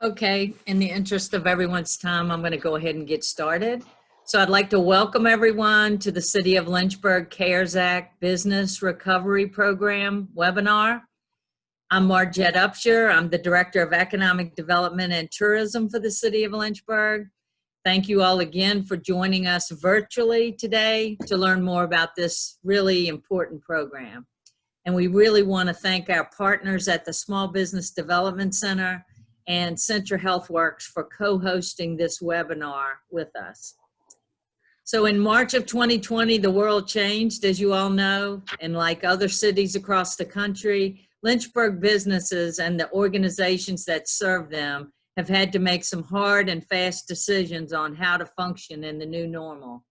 Okay, in the interest of everyone's time, I'm going to go ahead and get started. So I'd like to welcome everyone to the City of Lynchburg CARES Act Business Recovery Program webinar. I'm Margette Upshur. I'm the Director of Economic Development and Tourism for the City of Lynchburg. Thank you all again for joining us virtually today to learn more about this really important program. And we really want to thank our partners at the Small Business Development Center and Centra HealthWorks for co-hosting this webinar with us. So in March of 2020, the world changed, as you all know, and like other cities across the country, Lynchburg businesses and the organizations that serve them have had to make some hard and fast decisions on how to function in the new normal.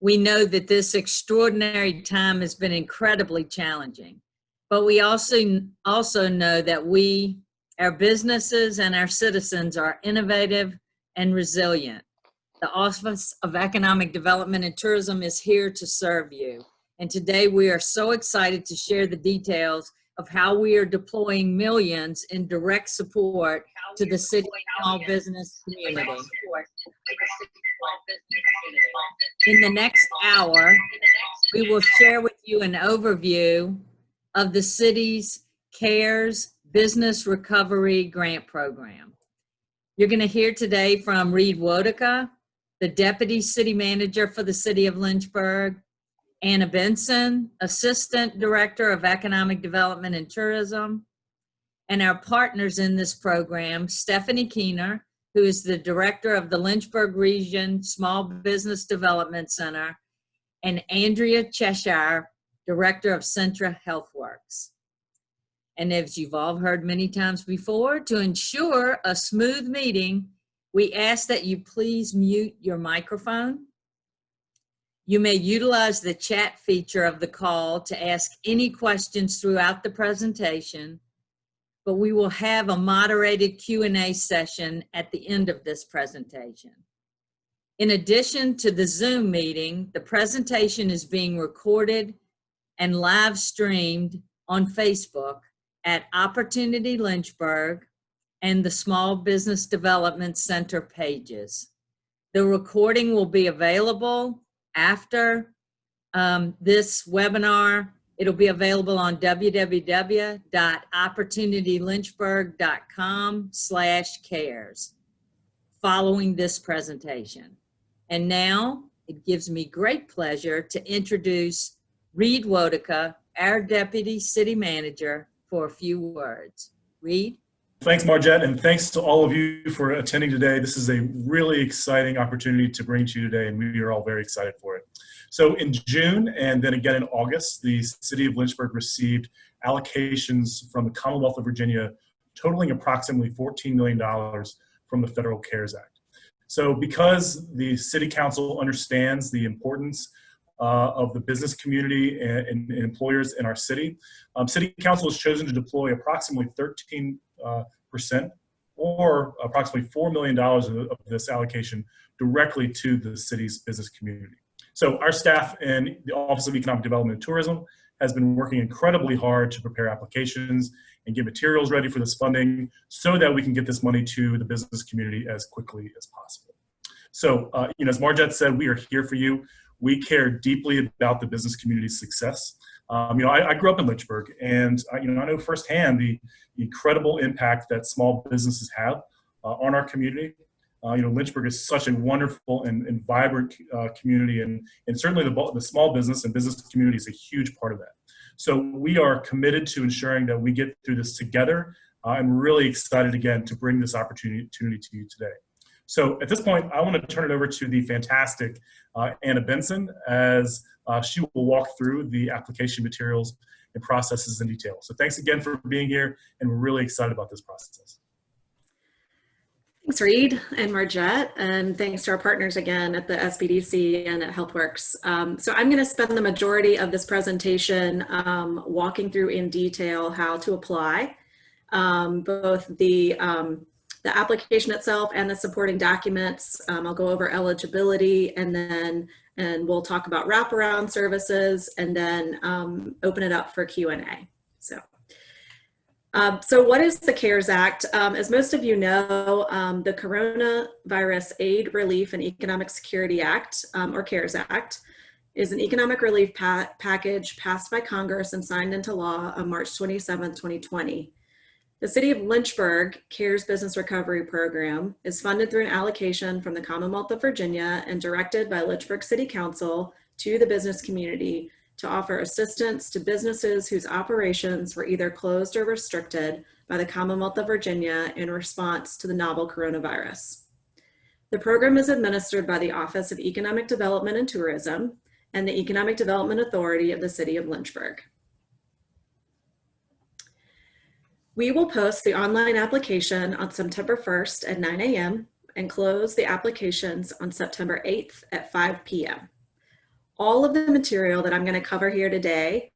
We know that this extraordinary time has been incredibly challenging, but we also know that our businesses and our citizens are innovative and resilient. The Office of Economic Development and Tourism is here to serve you. And today we are so excited to share the details of how we are deploying millions in direct support to the city small business community. In the next hour, we will share with you an overview of the city's CARES Business Recovery Grant Program. You're going to hear today from Reed Wodica, the Deputy City Manager for the City of Lynchburg, Anna Benson, Assistant Director of Economic Development and Tourism, and our partners in this program, Stephanie Keener, who is the Director of the Lynchburg Region Small Business Development Center, and Andrea Cheshire, Director of Centra HealthWorks. And as you've all heard many times before, to ensure a smooth meeting, we ask that you please mute your microphone. You may utilize the chat feature of the call to ask any questions throughout the presentation, but we will have a moderated Q&A session at the end of this presentation. In addition to the Zoom meeting, the presentation is being recorded and live streamed on Facebook at Opportunity Lynchburg and the Small Business Development Center pages. The recording will be available after this webinar. It'll be available on www.opportunitylynchburg.com/cares following this presentation. And now it gives me great pleasure to introduce Reed Wodica, our Deputy City Manager, for a few words. Reed? Thanks, Margette, and thanks to all of you for attending today. This is a really exciting opportunity to bring to you today, and we are all very excited for it. So in June and then again in August, the City of Lynchburg received allocations from the Commonwealth of Virginia totaling approximately $14 million from the Federal CARES Act. So because the City Council understands the importance of the business community and employers in our city, City Council has chosen to deploy approximately 13% or approximately $4 million of this allocation directly to the city's business community. So our staff in the Office of Economic Development and Tourism has been working incredibly hard to prepare applications and get materials ready for this funding so that we can get this money to the business community as quickly as possible. So, as Margette said, we are here for you. We care deeply about the business community's success. I grew up in Lynchburg, and I know firsthand the incredible impact that small businesses have on our community. Lynchburg is such a wonderful and vibrant community, and certainly the small business and business community is a huge part of that. So we are committed to ensuring that we get through this together. I'm really excited again to bring this opportunity to you today. So at this point, I want to turn it over to the fantastic Anna Benson as she will walk through the application materials and processes in detail. So thanks again for being here, and we're really excited about this process. Thanks, Reed and Margette, and thanks to our partners again at the SBDC and at HealthWorks. So I'm going to spend the majority of this presentation walking through in detail how to apply both the application itself and the supporting documents. I'll go over eligibility, and we'll talk about wraparound services, and then open it up for Q&A. So So what is the CARES Act? As most of you know, the Coronavirus Aid, Relief, and Economic Security Act, or CARES Act, is an economic relief package passed by Congress and signed into law on March 27, 2020. The City of Lynchburg CARES Business Recovery Program is funded through an allocation from the Commonwealth of Virginia and directed by Lynchburg City Council to the business community to offer assistance to businesses whose operations were either closed or restricted by the Commonwealth of Virginia in response to the novel coronavirus. The program is administered by the Office of Economic Development and Tourism and the Economic Development Authority of the City of Lynchburg. We will post the online application on September 1st at 9 a.m. and close the applications on September 8th at 5 p.m. All of the material that I'm going to cover here today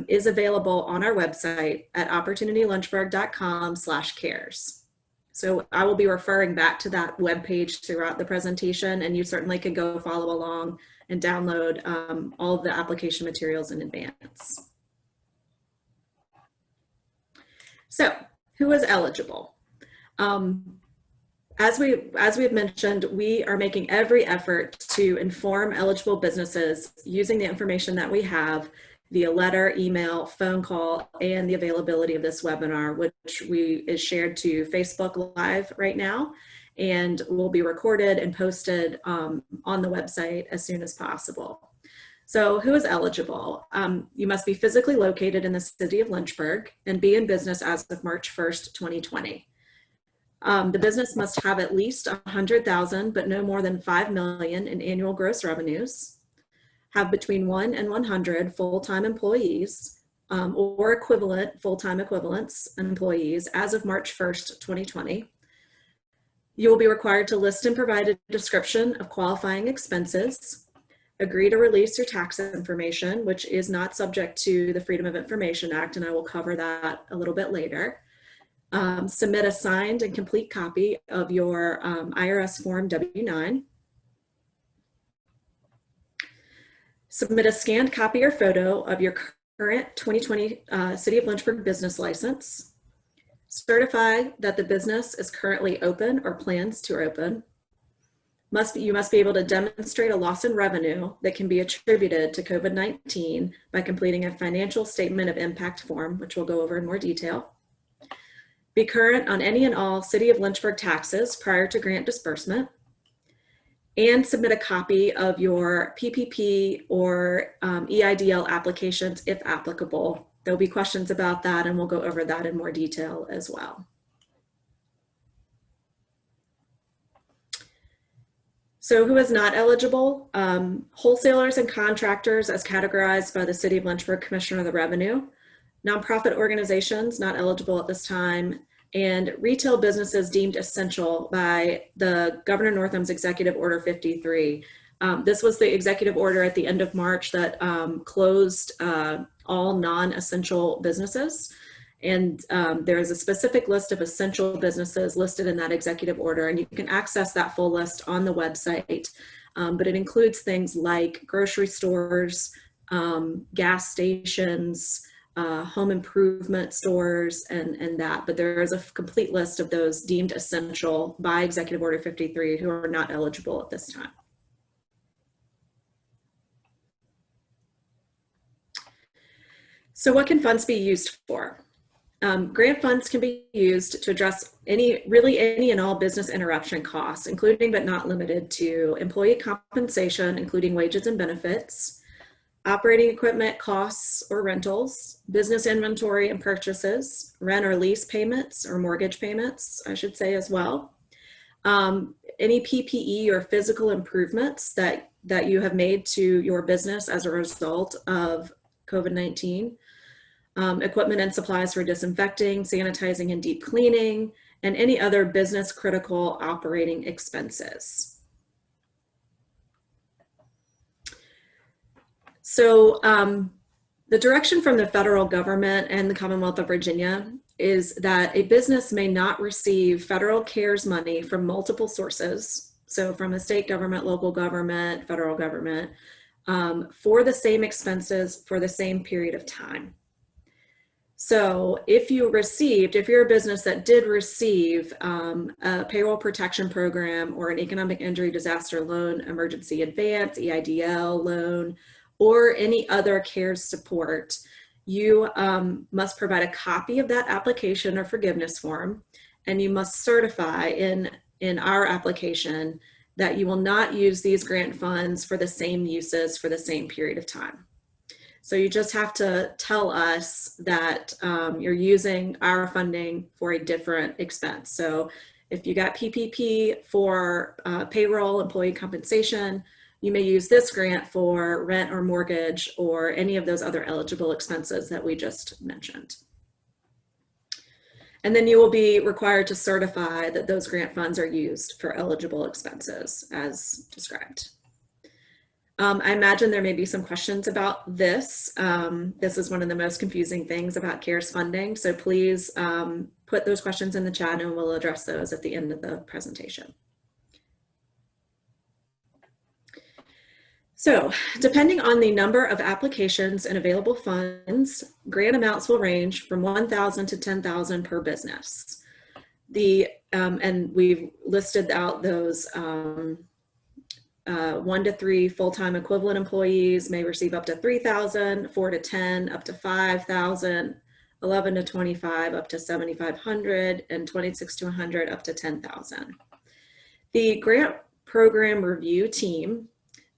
is available on our website at opportunitylynchburg.com/cares. So I will be referring back to that webpage throughout the presentation, and you certainly can go follow along and download all of the application materials in advance. So who is eligible? As we've mentioned, we are making every effort to inform eligible businesses using the information that we have via letter, email, phone call, and the availability of this webinar, which is shared to Facebook Live right now and will be recorded and posted on the website as soon as possible. So who is eligible? You must be physically located in the City of Lynchburg and be in business as of March 1st, 2020. The business must have at least 100,000, but no more than 5 million in annual gross revenues, have between 1 and 100 full-time employees or equivalent full-time equivalents employees as of March 1st, 2020. You will be required to list and provide a description of qualifying expenses, agree to release your tax information, which is not subject to the Freedom of Information Act, and I will cover that a little bit later. Submit a signed and complete copy of your IRS Form W-9. Submit a scanned copy or photo of your current 2020 City of Lynchburg business license. Certify that the business is currently open or plans to open. You must be able to demonstrate a loss in revenue that can be attributed to COVID-19 by completing a financial statement of impact form, which we'll go over in more detail. Be current on any and all City of Lynchburg taxes prior to grant disbursement, and submit a copy of your PPP or EIDL applications if applicable. There'll be questions about that, and we'll go over that in more detail as well. So who is not eligible? Wholesalers and contractors as categorized by the City of Lynchburg Commissioner of the Revenue, nonprofit organizations not eligible at this time, and retail businesses deemed essential by the Governor Northam's Executive Order 53. This was the executive order at the end of March that closed all non-essential businesses. And there is a specific list of essential businesses listed in that executive order, and you can access that full list on the website. But it includes things like grocery stores, gas stations, home improvement stores, and that. But there is a complete list of those deemed essential by Executive Order 53 who are not eligible at this time. So what can funds be used for? Grant funds can be used to address any and all business interruption costs, including but not limited to employee compensation, including wages and benefits, operating equipment costs or rentals, business inventory and purchases, rent or lease payments or mortgage payments, I should say as well. Any PPE or physical improvements that you have made to your business as a result of COVID-19. Equipment and supplies for disinfecting, sanitizing, and deep cleaning, and any other business critical operating expenses. So the direction from the federal government and the Commonwealth of Virginia is that a business may not receive federal CARES money from multiple sources, so from a state government, local government, federal government, for the same expenses for the same period of time. So if you're a business that did receive a payroll protection program or an economic injury disaster loan, emergency advance, EIDL loan, or any other CARES support, you must provide a copy of that application or forgiveness form, and you must certify in our application that you will not use these grant funds for the same uses for the same period of time. So you just have to tell us that you're using our funding for a different expense. So if you got PPP for payroll, employee compensation, you may use this grant for rent or mortgage or any of those other eligible expenses that we just mentioned. And then you will be required to certify that those grant funds are used for eligible expenses as described. I imagine there may be some questions about this. This is one of the most confusing things about CARES funding. So please put those questions in the chat and we'll address those at the end of the presentation. So depending on the number of applications and available funds, grant amounts will range from $1,000 to $10,000 per business. And we've listed out those 1 to 3 full-time equivalent employees may receive up to $3,000, 4 to 10 up to $5,000, 11 to 25 up to $7,500, and 26 to 100 up to $10,000. The grant program review team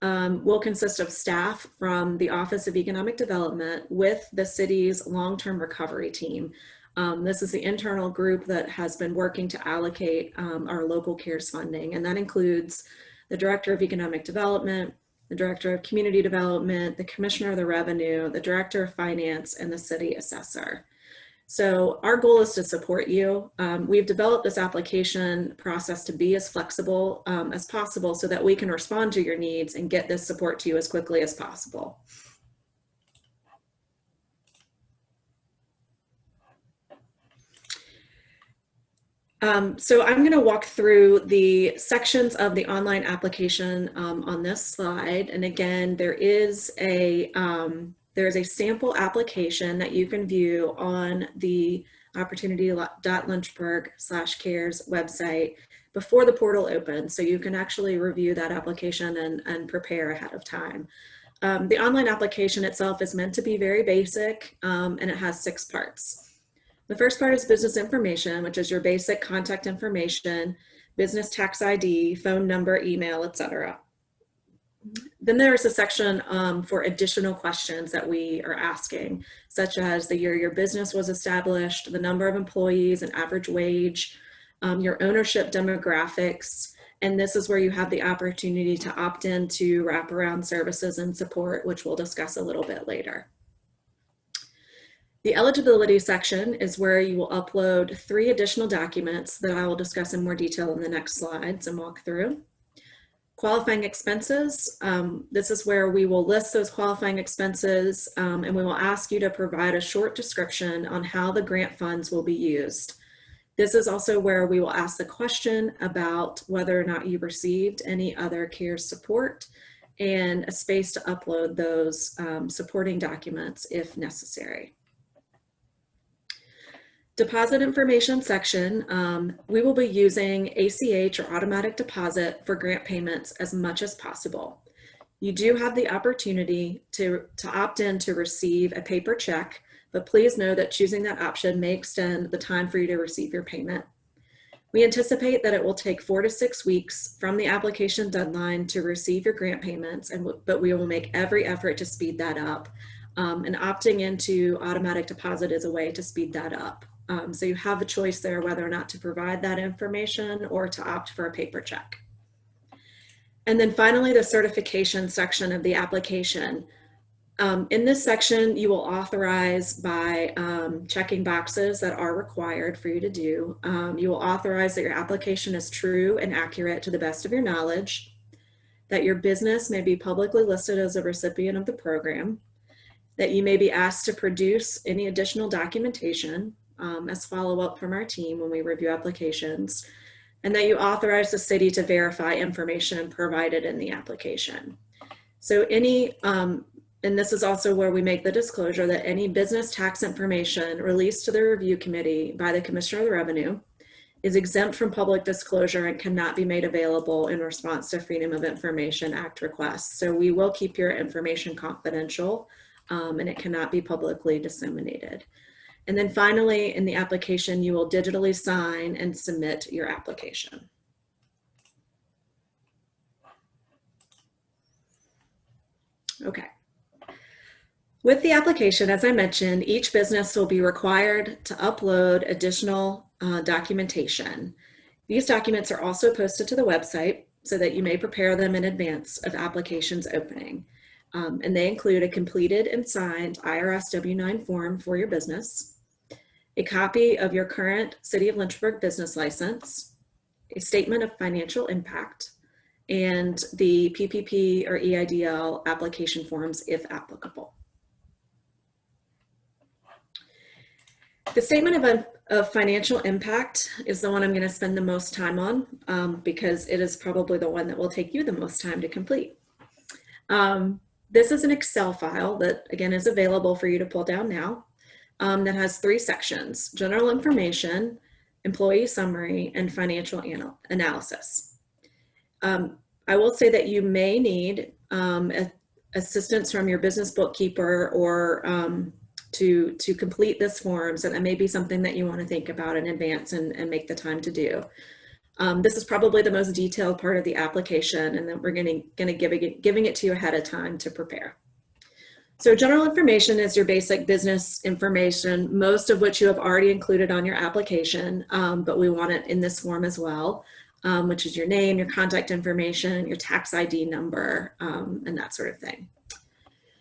will consist of staff from the Office of Economic Development with the city's long-term recovery team. This is the internal group that has been working to allocate our local CARES funding, and that includes the Director of Economic Development, the Director of Community Development, the Commissioner of the Revenue, the Director of Finance, and the City Assessor. So our goal is to support you. We've developed this application process to be as flexible as possible so that we can respond to your needs and get this support to you as quickly as possible. So I'm going to walk through the sections of the online application on this slide. And again, there's a sample application that you can view on the opportunity.lynchburg/cares website before the portal opens. So you can actually review that application and prepare ahead of time. The online application itself is meant to be very basic and it has 6 parts. The first part is business information, which is your basic contact information, business tax ID, phone number, email, etc. Then there's a section for additional questions that we are asking, such as the year your business was established, the number of employees and average wage, your ownership demographics, and this is where you have the opportunity to opt into wraparound services and support, which we'll discuss a little bit later. The eligibility section is where you will upload 3 additional documents that I will discuss in more detail in the next slides and walk through. Qualifying expenses, this is where we will list those qualifying expenses and we will ask you to provide a short description on how the grant funds will be used. This is also where we will ask the question about whether or not you received any other CARES support and a space to upload those supporting documents if necessary. Deposit information section, we will be using ACH or automatic deposit for grant payments as much as possible. You do have the opportunity to opt in to receive a paper check, but please know that choosing that option may extend the time for you to receive your payment. We anticipate that it will take 4 to 6 weeks from the application deadline to receive your grant payments, but we will make every effort to speed that up. And opting into automatic deposit is a way to speed that up. So you have a choice there whether or not to provide that information or to opt for a paper check. And then finally, the certification section of the application. In this section, you will authorize by checking boxes that are required for you to do. You will authorize that your application is true and accurate to the best of your knowledge, that your business may be publicly listed as a recipient of the program, that you may be asked to produce any additional documentation as follow-up from our team when we review applications, and that you authorize the city to verify information provided in the application. So any And this is also where we make the disclosure that any business tax information released to the review committee by the Commissioner of the Revenue is exempt from public disclosure and cannot be made available in response to Freedom of Information Act requests. So we will keep your information confidential, and it cannot be publicly disseminated. And then finally, in the application, you will digitally sign and submit your application. Okay. With the application, as I mentioned, each business will be required to upload additional documentation. These documents are also posted to the website so that you may prepare them in advance of applications opening. And they include a completed and signed IRS W-9 form for your business, a copy of your current City of Lynchburg business license, a statement of financial impact, and the PPP or EIDL application forms if applicable. The statement of financial impact is the one I'm going to spend the most time on because it is probably the one that will take you the most time to complete. This is an Excel file that, again, is available for you to pull down now that has 3 sections: general information, employee summary, and financial analysis. I will say that you may need assistance from your business bookkeeper or to complete this form, so that may be something that you want to think about in advance and make the time to do. This is probably the most detailed part of the application, and then we're giving it to you ahead of time to prepare. So general information is your basic business information, most of which you have already included on your application, but we want it in this form as well, which is your name, your contact information, your tax ID number, and that sort of thing.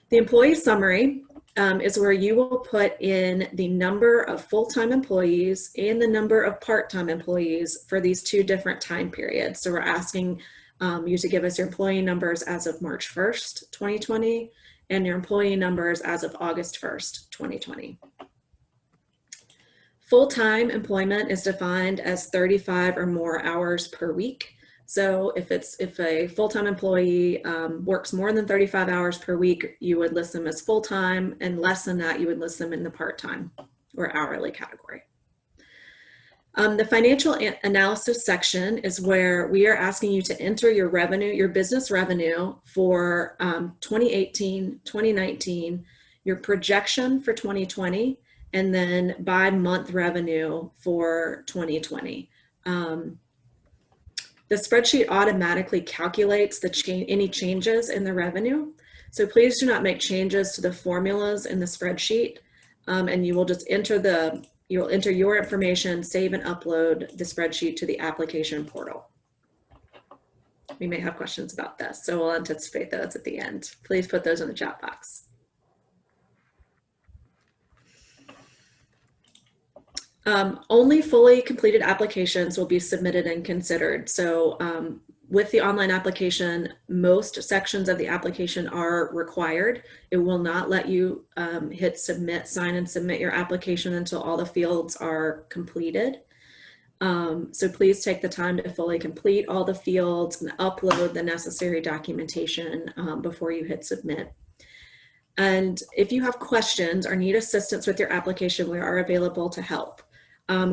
The employee summary is where you will put in the number of full-time employees and the number of part-time employees for these 2 different time periods. So we're asking you to give us your employee numbers as of March 1st, 2020, and your employee numbers as of August 1st, 2020. Full-time employment is defined as 35 or more hours per week. So if a full-time employee works more than 35 hours per week, you would list them as full-time, and less than that, you would list them in the part-time or hourly category. The financial analysis section is where we are asking you to enter your revenue, your business revenue for 2018, 2019, your projection for 2020, and then by month revenue for 2020. The spreadsheet automatically calculates any changes in the revenue. So please do not make changes to the formulas in the spreadsheet, and you will just you'll enter your information, save and upload the spreadsheet to the application portal. We may have questions about this, so we'll anticipate those at the end. Please put those in the chat box. Only fully completed applications will be submitted and considered. So with the online application, most sections of the application are required. It will not let you hit submit, sign and submit your application until all the fields are completed. So please take the time to fully complete all the fields and upload the necessary documentation before you hit submit. And if you have questions or need assistance with your application, we are available to help.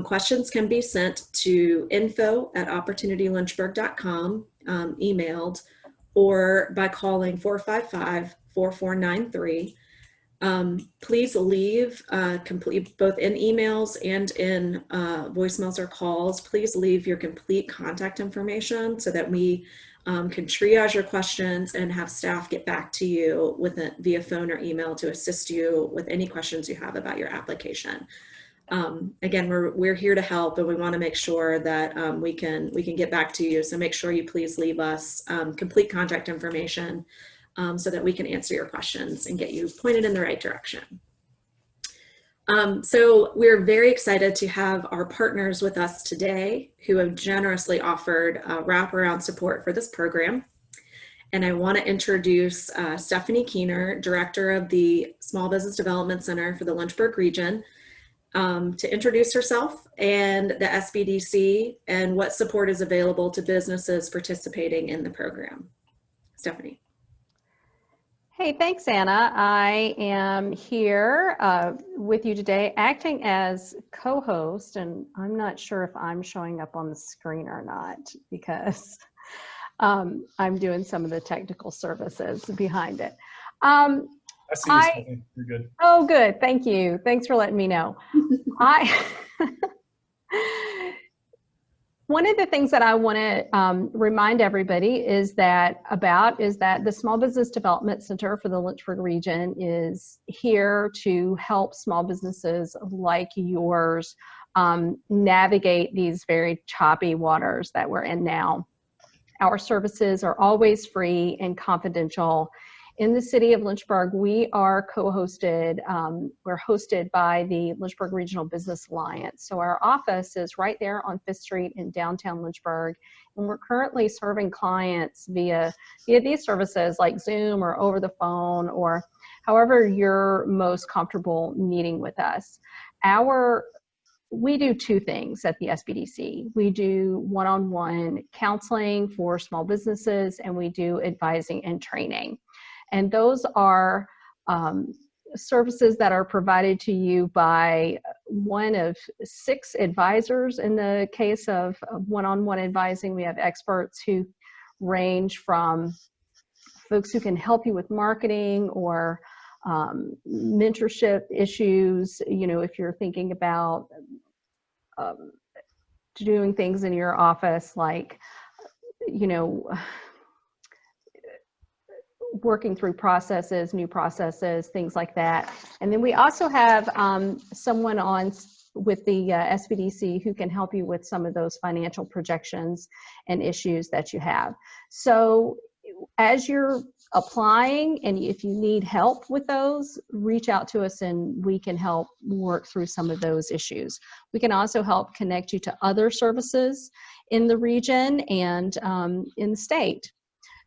Questions can be sent to info@opportunitylynchburg.com, emailed, or by calling 455-4493. Please leave, complete both in emails and in voicemails or calls, please leave your complete contact information so that we can triage your questions and have staff get back to you via phone or email to assist you with any questions you have about your application. Again, we're here to help, and we want to make sure that we can get back to you. So make sure you please leave us complete contact information so that we can answer your questions and get you pointed in the right direction. So we're very excited to have our partners with us today who have generously offered wraparound support for this program. And I want to introduce Stephanie Keener, Director of the Small Business Development Center for the Lynchburg region, to introduce herself and the SBDC and what support is available to businesses participating in the program. Stephanie. Hey, thanks, Anna. I am here with you today acting as co-host, and I'm not sure if I'm showing up on the screen or not because I'm doing some of the technical services behind it. I see you, Stephanie. You're good. Oh, good. Thank you. Thanks for letting me know. One of the things that I want to remind everybody is that the Small Business Development Center for the Lynchburg region is here to help small businesses like yours navigate these very choppy waters that we're in now. Our services are always free and confidential. In the city of Lynchburg, we are co-hosted, we're hosted by the Lynchburg Regional Business Alliance. So our office is right there on 5th Street in downtown Lynchburg. And we're currently serving clients via these services like Zoom or over the phone or however you're most comfortable meeting with us. We do two things at the SBDC. We do one-on-one counseling for small businesses, and we do advising and training. And those are services that are provided to you by one of 6 advisors. In the case of one-on-one advising, we have experts who range from folks who can help you with marketing or mentorship issues. You know, if you're thinking about doing things in your office, like, you know, working through processes, new processes, things like that. And then we also have someone on with the SBDC who can help you with some of those financial projections and issues that you have. So as you're applying, and if you need help with those, reach out to us and we can help work through some of those issues. We can also help connect you to other services in the region and in the state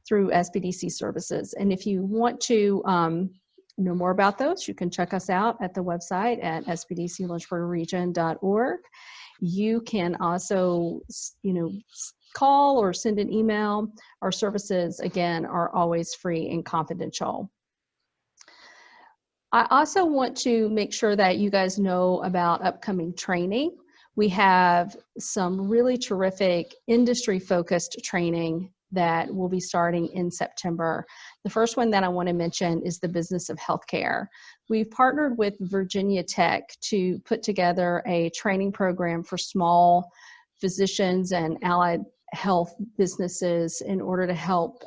through SBDC services. And if you want to know more about those, you can check us out at the website at sbdclynchburgregion.org. You can also, call or send an email. Our services, again, are always free and confidential. I also want to make sure that you guys know about upcoming training. We have some really terrific industry-focused training that will be starting in September. The first one that I want to mention is the business of healthcare. We've partnered with Virginia Tech to put together a training program for small physicians and allied health businesses in order to help,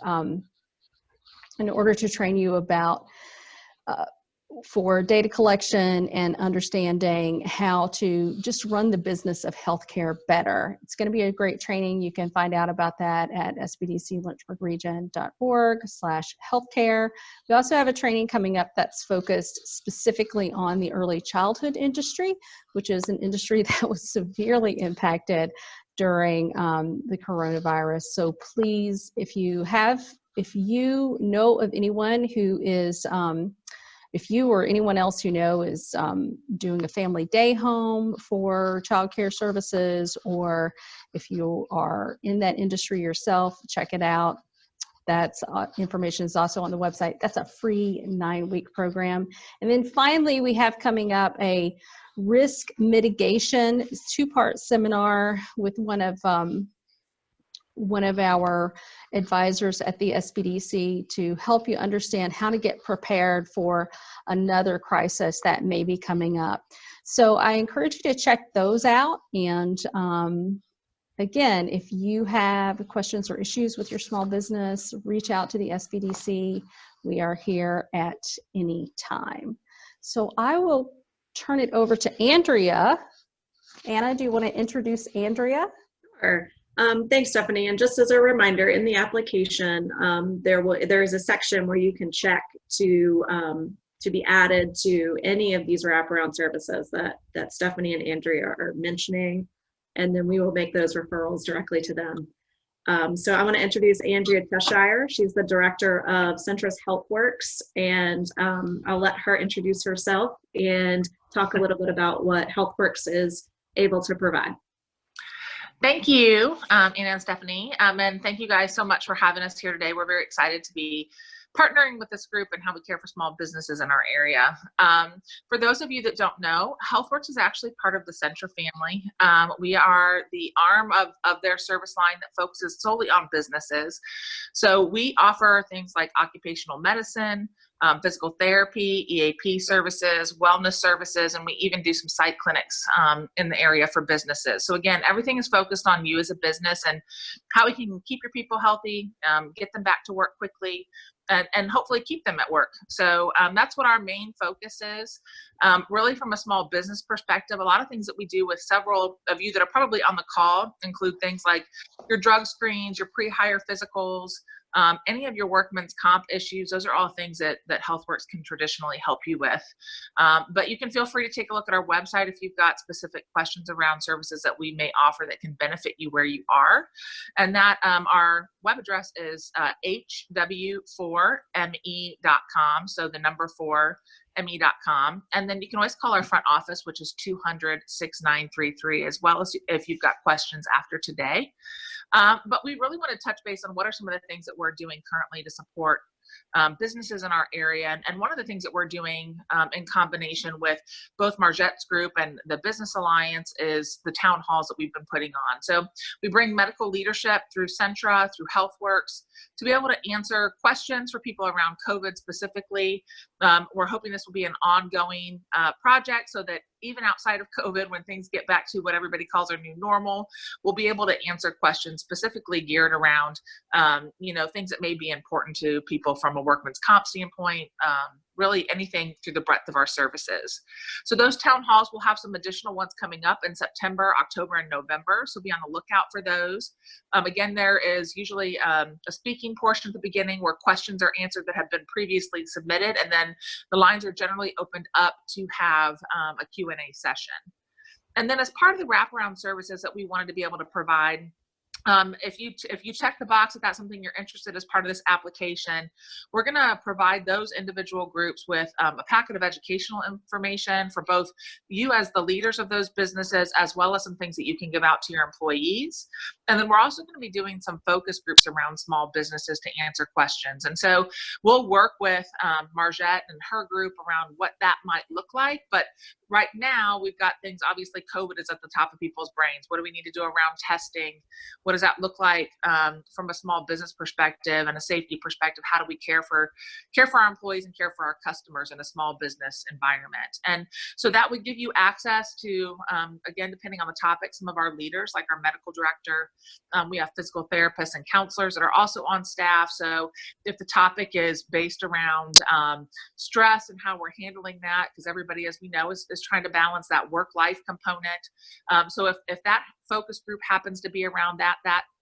in order to train you about for data collection and understanding how to just run the business of healthcare better. It's going to be a great training. You can find out about that at sbdclynchburgregion.org/healthcare. We also have a training coming up that's focused specifically on the early childhood industry, which is an industry that was severely impacted during the coronavirus. So please, if you know of anyone who is if you or anyone else you know is doing a family day home for childcare services, or if you are in that industry yourself, check it out. That's information is also on the website. That's a free 9-week program. And then finally, we have coming up a risk mitigation 2-part seminar with one of our advisors at the SBDC to help you understand how to get prepared for another crisis that may be coming up. So I encourage you to check those out. And again, if you have questions or issues with your small business, reach out to the SBDC. We are here at any time. So I will turn it over to Andrea. Anna, do you want to introduce Andrea? Sure. Thanks, Stephanie. And just as a reminder, in the application, there is a section where you can check to be added to any of these wraparound services that Stephanie and Andrea are mentioning, and then we will make those referrals directly to them. So I want to introduce Andrea Cheshire. She's the director of Centris HealthWorks, and I'll let her introduce herself and talk a little bit about what HealthWorks is able to provide. Thank you, Anna and Stephanie, and thank you guys so much for having us here today. We're very excited to be partnering with this group and how we care for small businesses in our area. For those of you that don't know, HealthWorks is actually part of the Centra family. We are the arm of their service line that focuses solely on businesses. So we offer things like occupational medicine, physical therapy, EAP services, wellness services, and we even do some site clinics in the area for businesses. So again, everything is focused on you as a business and how we can keep your people healthy, get them back to work quickly, and hopefully keep them at work. So that's what our main focus is. Really from a small business perspective, a lot of things that we do with several of you that are probably on the call include things like your drug screens, your pre-hire physicals, any of your workman's comp issues. Those are all things that HealthWorks can traditionally help you with. But you can feel free to take a look at our website if you've got specific questions around services that we may offer that can benefit you where you are. And that our web address is hw4me.com. So the number 4me.com. And then you can always call our front office, which is 200-6933, as well as if you've got questions after today. But we really want to touch base on what are some of the things that we're doing currently to support businesses in our area. And one of the things that we're doing in combination with both Margette's group and the Business Alliance is the town halls that we've been putting on. So we bring medical leadership through Centra, through HealthWorks, to be able to answer questions for people around COVID specifically. We're hoping this will be an ongoing project so that even outside of COVID, when things get back to what everybody calls our new normal, we'll be able to answer questions specifically geared around, things that may be important to people from a workman's comp standpoint, really anything through the breadth of our services. So those town halls, will have some additional ones coming up in September, October, and November. So be on the lookout for those. Again, there is usually a speaking portion at the beginning where questions are answered that have been previously submitted. And then the lines are generally opened up to have a Q&A session. And then as part of the wraparound services that we wanted to be able to provide, if you check the box if that's something you're interested as part of this application, we're going to provide those individual groups with a packet of educational information for both you as the leaders of those businesses, as well as some things that you can give out to your employees. And then we're also going to be doing some focus groups around small businesses to answer questions. And so we'll work with Margette and her group around what that might look like. But right now, we've got things, obviously COVID is at the top of people's brains. What do we need to do around testing? What does that look like from a small business perspective and a safety perspective? How do we care for our employees and care for our customers in a small business environment? And so that would give you access to, again, depending on the topic, some of our leaders, like our medical director. We have physical therapists and counselors that are also on staff. So if the topic is based around stress and how we're handling that, because everybody, as we know, is trying to balance that work-life component. So if that focus group happens to be around that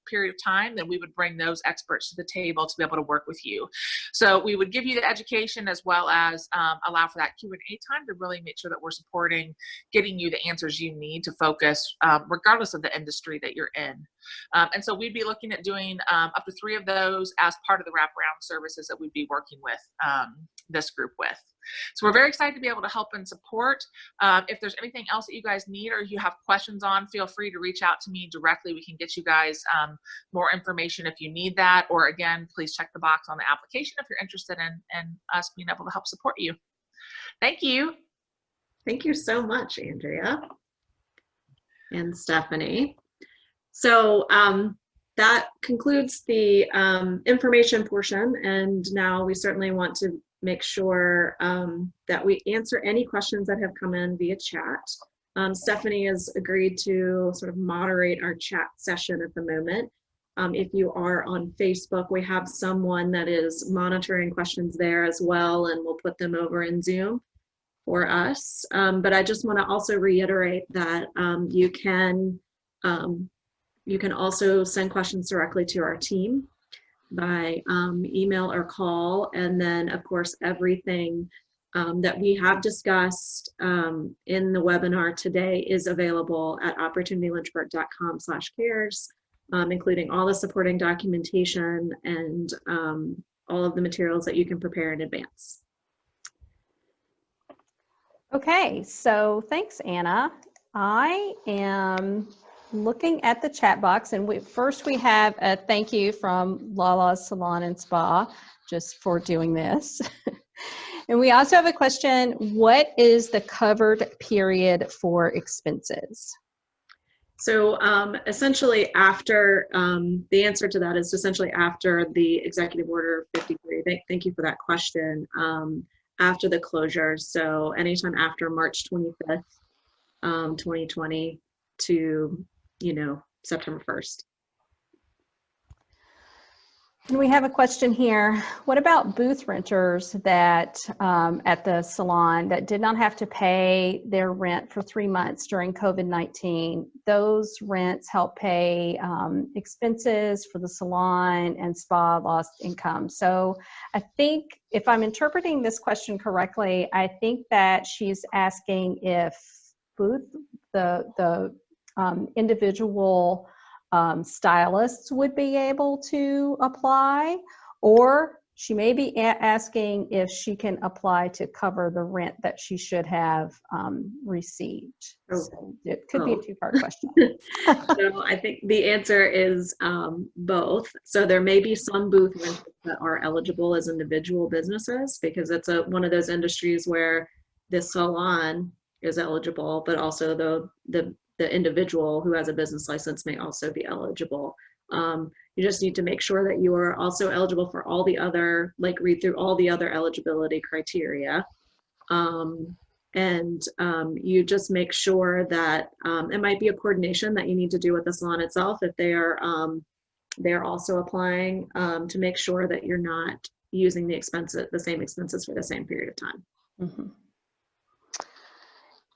period of time, then we would bring those experts to the table to be able to work with you. So we would give you the education as well as allow for that Q&A time to really make sure that we're supporting getting you the answers you need to focus regardless of the industry that you're in. And so we'd be looking at doing up to 3 of those as part of the wraparound services that we'd be working with this group with. So we're very excited to be able to help and support. If there's anything else that you guys need or you have questions on, feel free to reach out to me directly. We can get you guys more information if you need that. Or again, please check the box on the application if you're interested in us being able to help support you. Thank you. Thank you so much, Andrea and Stephanie. So that concludes the information portion, and now we certainly want to make sure that we answer any questions that have come in via chat. Stephanie has agreed to sort of moderate our chat session at the moment. If you are on Facebook, we have someone that is monitoring questions there as well, and we'll put them over in Zoom for us. But I just want to also reiterate that you can also send questions directly to our team by email or call. And then, of course, everything that we have discussed in the webinar today is available at opportunitylynchburg.com/cares, including all the supporting documentation and all of the materials that you can prepare in advance. Okay, so thanks, Anna. I am looking at the chat box, and first we have a thank you from Lala's Salon and Spa just for doing this. And we also have a question, what is the covered period for expenses? So essentially after, the answer to that is essentially after the Executive Order 53. Thank you for that question. After the closure, so anytime after March 25th, 2020 to, September 1st. And we have a question here. What about booth renters that at the salon that did not have to pay their rent for 3 months during COVID-19? Those rents help pay expenses for the salon and spa lost income. So I think if I'm interpreting this question correctly, I think that she's asking if the individual stylists would be able to apply, or she may be asking if she can apply to cover the rent that she should have received. So it could be a two-part question. So I think the answer is both. So there may be some booth renters that are eligible as individual businesses because it's one of those industries where the salon is eligible, but also the individual who has a business license may also be eligible. You just need to make sure that you are also eligible for all the other, read through all the other eligibility criteria. You just make sure that it might be a coordination that you need to do with the salon itself if they're also applying to make sure that you're not using the same expenses for the same period of time. Mm-hmm.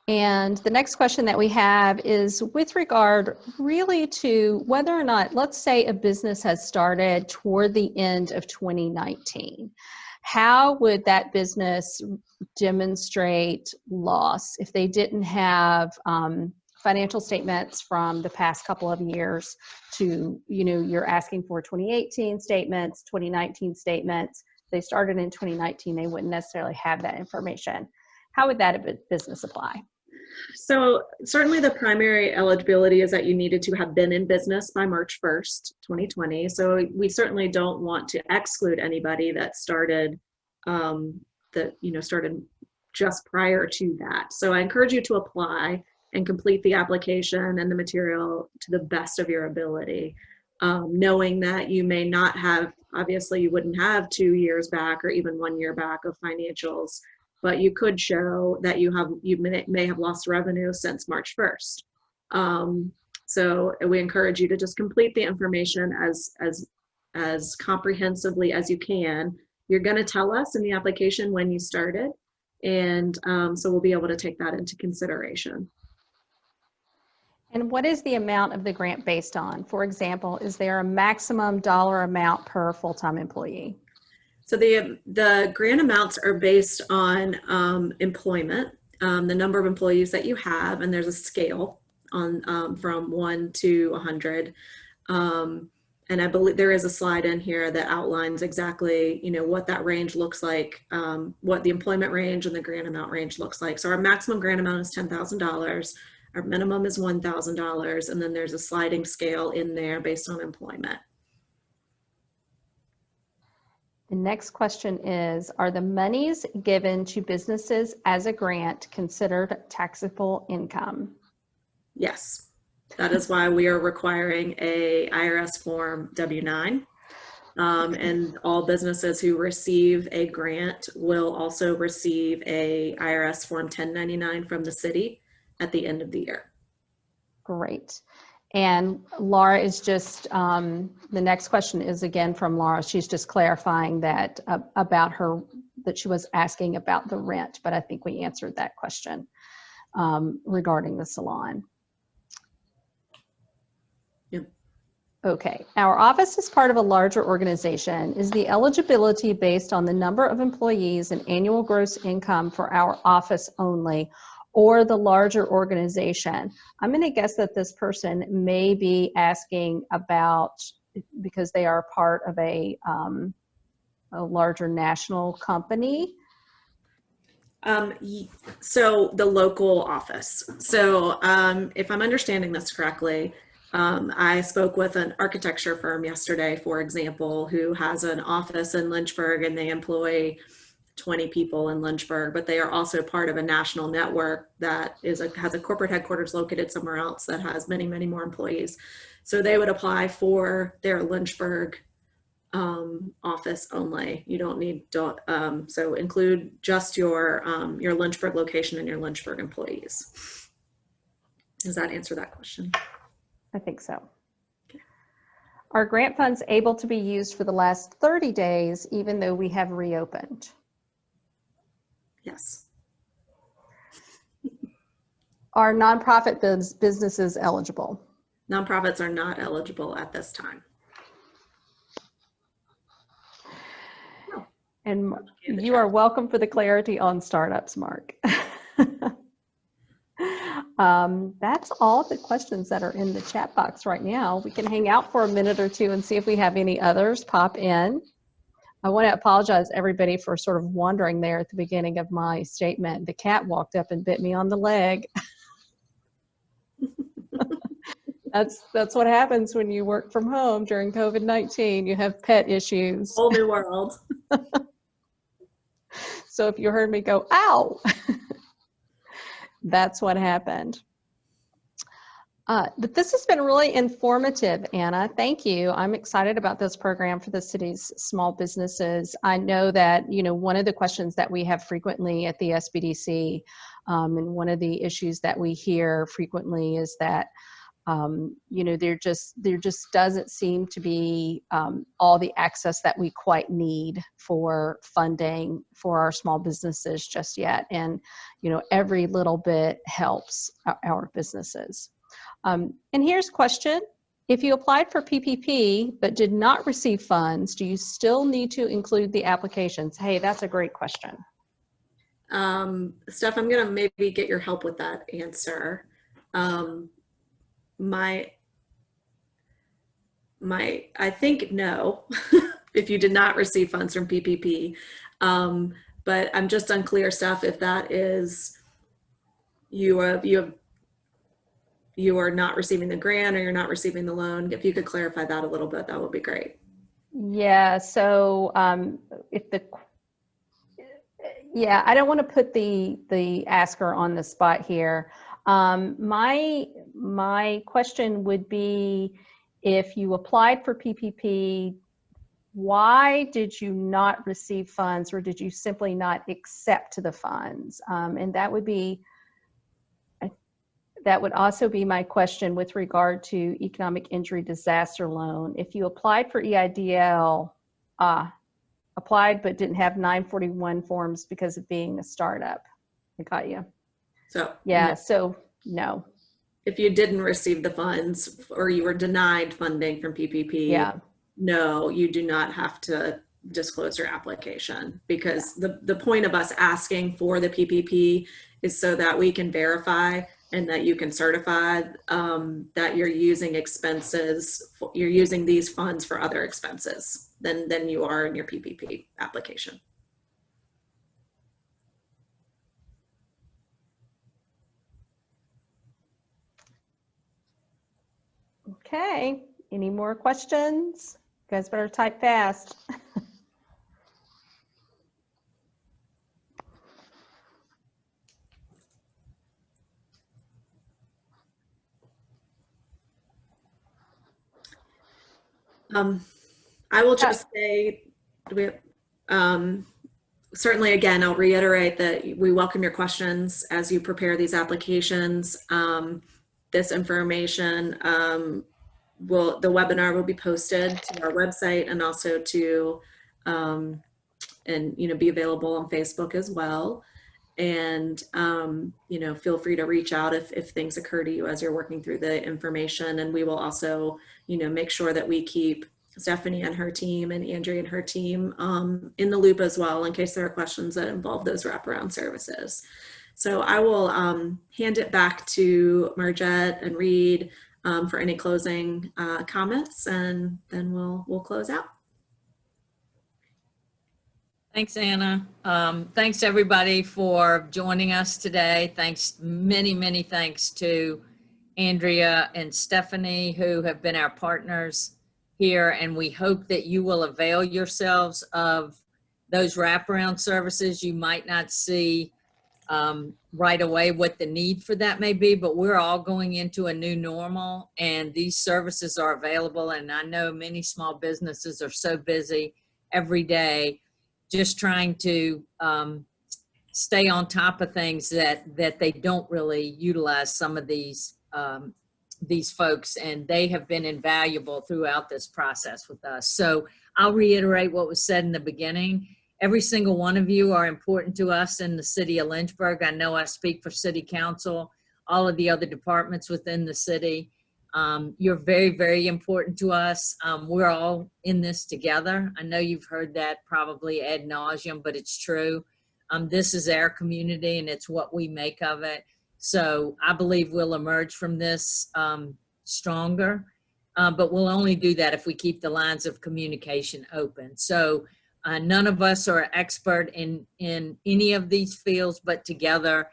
And the next question that we have is with regard really to whether or not, let's say a business has started toward the end of 2019. How would that business demonstrate loss if they didn't have financial statements from the past couple of years to, you're asking for 2018 statements, 2019 statements. They started in 2019, they wouldn't necessarily have that information. How would that business apply? So certainly the primary eligibility is that you needed to have been in business by March 1st, 2020. So we certainly don't want to exclude anybody that started started just prior to that. So I encourage you to apply and complete the application and the material to the best of your ability, knowing that you may not have, obviously you wouldn't have 2 years back or even 1 year back of financials, but you could show that you may have lost revenue since March 1st. So we encourage you to just complete the information as comprehensively as you can. You're going to tell us in the application when you started, and so we'll be able to take that into consideration. And what is the amount of the grant based on? For example, is there a maximum dollar amount per full-time employee? So the grant amounts are based on employment, the number of employees that you have, and there's a scale on from 1 to 100. And I believe there is a slide in here that outlines exactly, what that range looks like, what the employment range and the grant amount range looks like. So our maximum grant amount is $10,000. Our minimum is $1,000, and then there's a sliding scale in there based on employment. The next question is, are the monies given to businesses as a grant considered taxable income? Yes, that is why we are requiring a IRS form W-9. And all businesses who receive a grant will also receive a IRS form 1099 from the city at the end of the year. Great. And Laura is just, the next question is again from Laura. She's just clarifying that about that she was asking about the rent, but I think we answered that question regarding the salon. Yep. Okay, our office is part of a larger organization. Is the eligibility based on the number of employees and annual gross income for our office only, or the larger organization? I'm going to guess that this person may be asking about, because they are part of a larger national company. So the local office. So if I'm understanding this correctly, I spoke with an architecture firm yesterday, for example, who has an office in Lynchburg, and they employ 20 people in Lynchburg, but they are also part of a national network that has a corporate headquarters located somewhere else that has many, many more employees. So they would apply for their Lynchburg office only. You don't need, so include just your Lynchburg location and your Lynchburg employees. Does that answer that question? I think so. Are grant funds able to be used for the last 30 days, even though we have reopened? Yes. Are nonprofit businesses eligible? Nonprofits are not eligible at this time. And you are welcome for the clarity on startups, Mark. That's all the questions that are in the chat box right now. We can hang out for a minute or two and see if we have any others pop in. I want to apologize everybody for sort of wandering there at the beginning of my statement. The cat walked up and bit me on the leg. That's what happens when you work from home during COVID-19. You have pet issues. Whole new world. So if you heard me go, ow, that's what happened. But this has been really informative, Anna. Thank you. I'm excited about this program for the city's small businesses. I know that, one of the questions that we have frequently at the SBDC, and one of the issues that we hear frequently is that there just doesn't seem to be all the access that we quite need for funding for our small businesses just yet. And, every little bit helps our businesses. And here's a question. If you applied for PPP but did not receive funds, do you still need to include the applications? Hey, that's a great question. Steph, I'm going to maybe get your help with that answer. I think no, if you did not receive funds from PPP. But I'm just unclear, Steph, if that is you are not receiving the grant or you're not receiving the loan. If you could clarify that a little bit, that would be great. Yeah, so I don't want to put the asker on the spot here. My question would be, if you applied for PPP, why did you not receive funds, or did you simply not accept the funds? And that would also be my question with regard to economic injury disaster loan. If you applied for EIDL, applied but didn't have 941 forms because of being a startup. I got you. So yeah, no. So no. If you didn't receive the funds or you were denied funding from PPP, yeah, no, you do not have to disclose your application, because the point of us asking for the PPP is so that we can verify and that you can certify that you're using you're using these funds for other expenses than you are in your PPP application. Okay, any more questions? You guys better type fast. I will just say, certainly, again, I'll reiterate that we welcome your questions as you prepare these applications. This information, the webinar will be posted to our website and also to, be available on Facebook as well. And, feel free to reach out if things occur to you as you're working through the information. And we will also, make sure that we keep Stephanie and her team and Andrea and her team in the loop as well, in case there are questions that involve those wraparound services. So I will hand it back to Margette and Reed for any closing comments, and then we'll close out. Thanks, Anna. Thanks, everybody, for joining us today. Thanks, many thanks to Andrea and Stephanie, who have been our partners here. And we hope that you will avail yourselves of those wraparound services. You might not see right away what the need for that may be, but we're all going into a new normal, and these services are available. And I know many small businesses are so busy every day just trying to stay on top of things that they don't really utilize some of these folks, and they have been invaluable throughout this process with us. So I'll reiterate what was said in the beginning. Every single one of you are important to us in the city of Lynchburg. I know I speak for city council, all of the other departments within the city. You're very important to us. We're all in this together. I know you've heard that probably ad nauseum, but it's true. This is our community, and it's what we make of it. So I believe we'll emerge from this stronger, but we'll only do that if we keep the lines of communication open. So none of us are expert in any of these fields, but together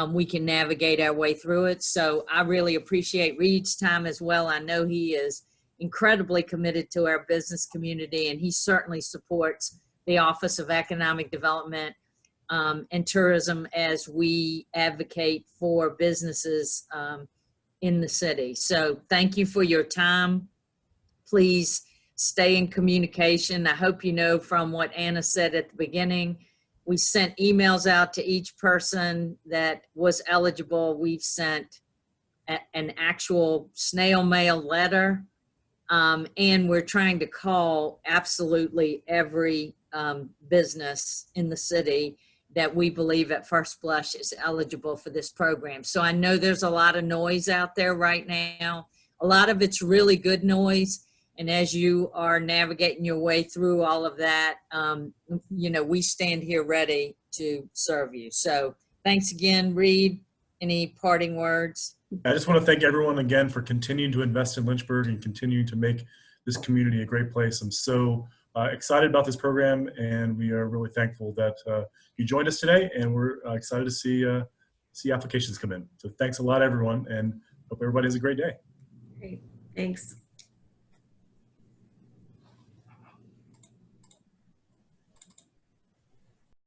we can navigate our way through it. So I really appreciate Reed's time as well. I know he is incredibly committed to our business community, and he certainly supports the Office of Economic Development and Tourism as we advocate for businesses in the city. So thank you for your time. Please stay in communication. I hope you know from what Anna said at the beginning, we sent emails out to each person that was eligible. We've sent an actual snail mail letter, and we're trying to call absolutely every business in the city that we believe at first blush is eligible for this program. So I know there's a lot of noise out there right now. A lot of it's really good noise. And as you are navigating your way through all of that, you know, we stand here ready to serve you. So thanks again, Reed. Any parting words? I just want to thank everyone again for continuing to invest in Lynchburg and continuing to make this community a great place. I'm so excited about this program, and we are really thankful that you joined us today, and we're excited to see applications come in. So thanks a lot, everyone, and hope everybody has a great day. Great. Thanks.